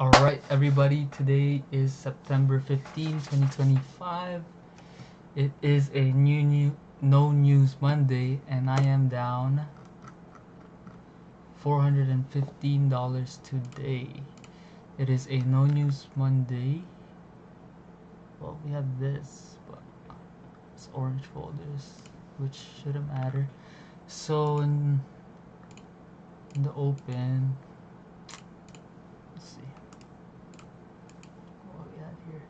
Alright, everybody, today is September 15, 2025. It is a no news Monday, and I am down $415 today. It is a no news Monday. Well, we have this, but it's orange folders, which shouldn't matter. So, in the open, let's see what we had here.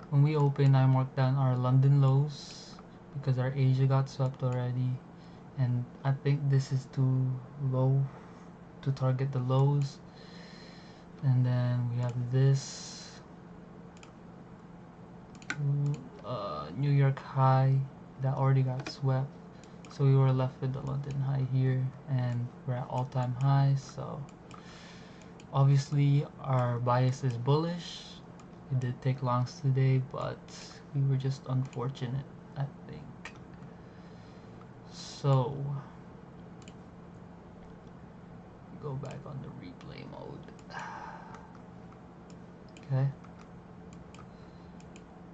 When we opened, I marked down our London lows because our Asia got swept already, and I think this is too low to target the lows. And then we have this New York high that already got swept, so we were left with the London high here, and we're at all-time highs. So obviously our bias is bullish. We did take longs today, but we were just unfortunate, I think. So go back on the replay mode. Okay,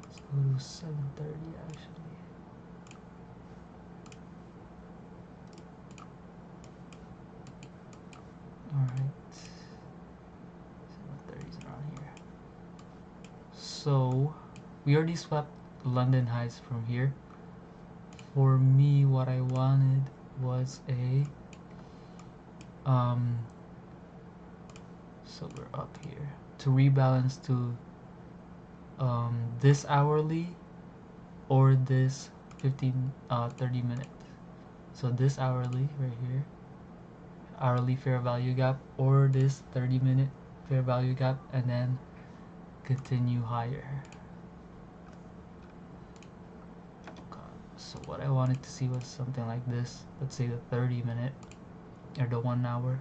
let's go to 7:30 actually. Alright, 7:30 is around here. So we already swept London highs from here. For me, what I wanted was a so we're up here to rebalance to this hourly or this 30 minute. So this hourly right here, hourly fair value gap, or this 30-minute fair value gap, and then continue higher. So what I wanted to see was something like this. Let's say the 30-minute or the 1 hour,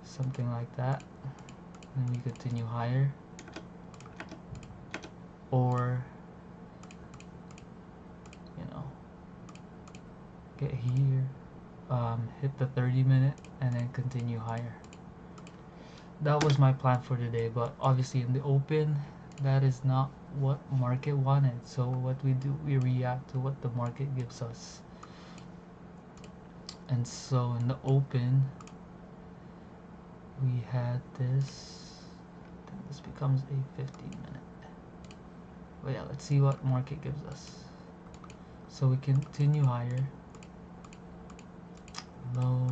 something like that, and we continue higher, or get here, hit the 30-minute, and then continue higher. That was my plan for today, but obviously in the open, that is not what market wanted. So what we do, we react to what the market gives us. And so in the open, we had this. Then this becomes a 15-minute. But yeah, let's see what market gives us. So we continue higher. Low.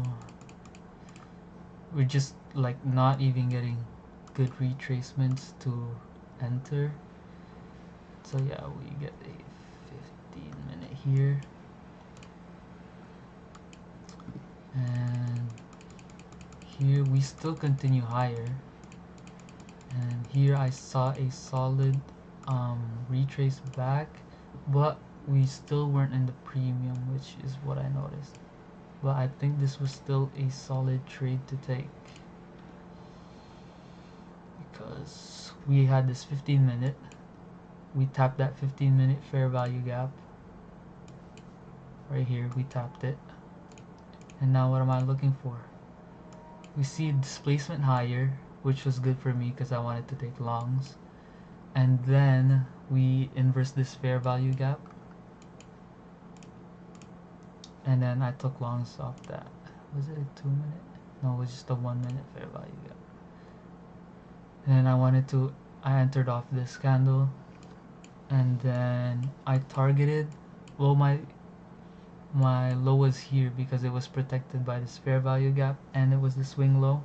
We're just like not even getting good retracements to enter. So yeah, we get a 15-minute here, and here we still continue higher, and here I saw a solid retrace back, but we still weren't in the premium, which is what I noticed. But I think this was still a solid trade to take because we had this 15-minute. We tapped that 15-minute fair value gap right here. We tapped it, and now what am I looking for? We see displacement higher, which was good for me because I wanted to take longs, and then we inverse this fair value gap, and then I took longs off that. Was it a 2-minute? No, it was just a 1-minute fair value gap. And then I entered off this candle, and then I targeted, well, my low was here because it was protected by this fair value gap, and it was the swing low,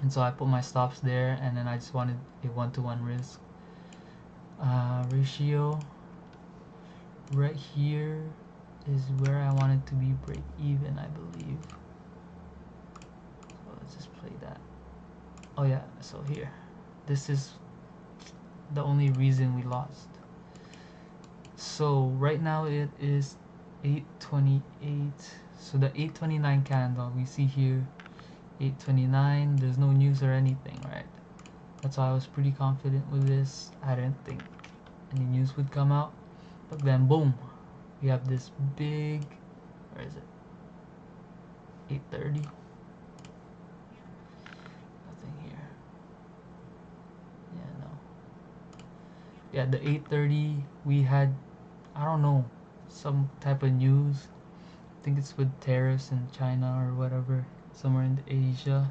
and so I put my stops there, and then I just wanted a 1-to-1 risk ratio. Right here is where I wanted to be break even, I believe. So let's just play that. Oh yeah, so here, this is the only reason we lost. So right now it is 8:28. So the 8:29 candle we see here, 8:29, there's no news or anything, right? That's why I was pretty confident with this. I didn't think any news would come out, but then boom, we have this big, where is it, 8:30, nothing here. yeah, the 8:30 we had, I don't know, some type of news. I think it's with tariffs in China or whatever, somewhere in Asia.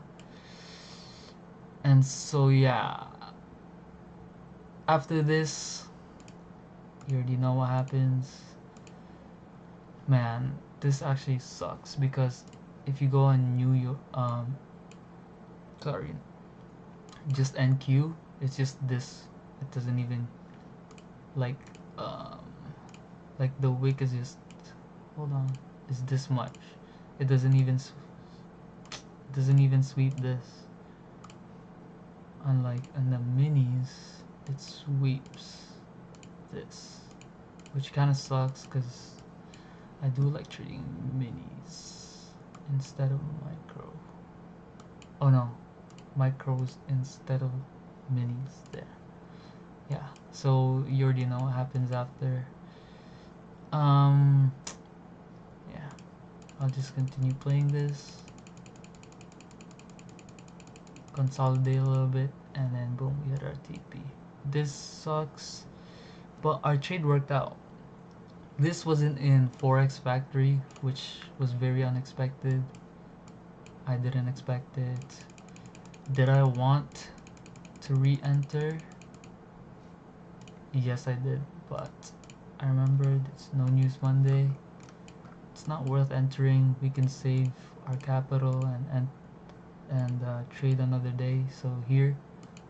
And so yeah, after this, you already know what happens. Man, this actually sucks because if you go on New York, sorry, just NQ, it's just this. It doesn't even like, um, like the wick is just, hold on, is this much. It doesn't even sweep this. Unlike in the minis, it sweeps this, which kind of sucks because I do like trading minis instead of micro. Oh no, micros instead of minis there. Yeah, so you already know what happens after. Um, yeah, I'll just continue playing this, consolidate a little bit, and then boom, we hit our TP. This sucks, but our trade worked out. This wasn't in Forex Factory, which was very unexpected. I didn't expect it. Did I want to re-enter? Yes, I did, but I remembered it's no news Monday. It's not worth entering. We can save our capital and trade another day. So here,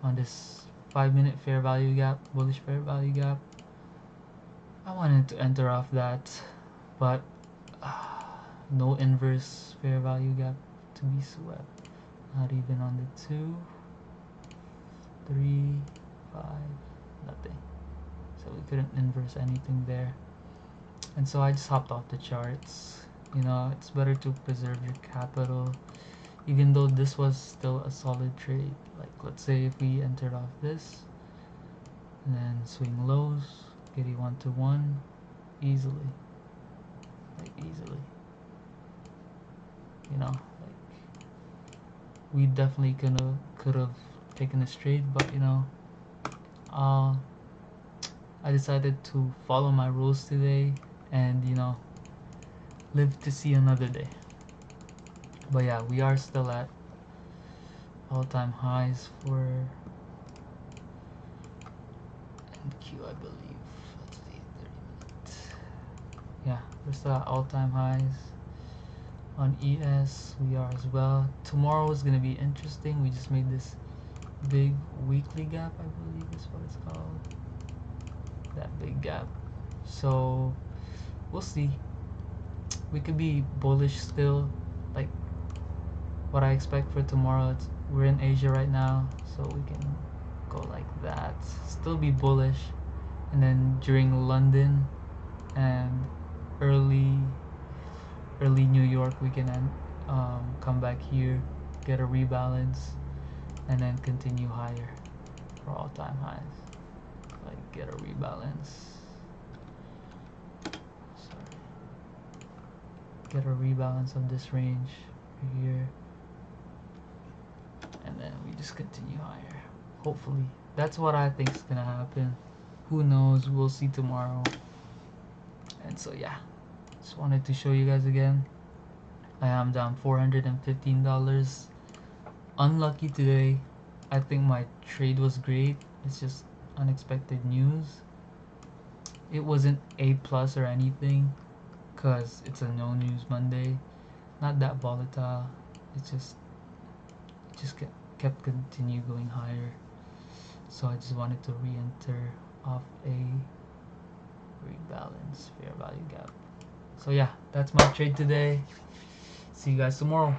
on this 5-minute fair value gap, bullish fair value gap, I wanted to enter off that, but no inverse fair value gap to be swept. Not even on the 2, 3, 5, nothing. So we couldn't inverse anything there. And so I just hopped off the charts. You know, it's better to preserve your capital, even though this was still a solid trade. Like, let's say if we entered off this and then swing lows, get a 1-to-1 easily, like easily. You know, like we definitely could have taken this trade, but you know, I decided to follow my rules today and you know, live to see another day. But yeah, we are still at all-time highs for NQ, I believe. Let's see, 30 minutes. Yeah, we're still at all-time highs. On ES, we are as well. Tomorrow is gonna be interesting. We just made this big weekly gap, I believe is what it's called. That big gap. So we'll see. We could be bullish still. Like what I expect for tomorrow, we're in Asia right now, so we can go like that, still be bullish, and then during London and early New York we can come back here, get a rebalance, and then continue higher for all-time highs. Like get a rebalance, sorry, get a rebalance of this range here, and then we just continue higher. Hopefully, that's what I think is gonna happen. Who knows? We'll see tomorrow. And so yeah, just wanted to show you guys again. I am down $415. Unlucky today. I think my trade was great. It's just unexpected news. It wasn't A plus or anything, cause it's a no news Monday. Not that volatile. It's just kept continue going higher. So I just wanted to re-enter off a rebalance fair value gap. So yeah, that's my trade today. See you guys tomorrow.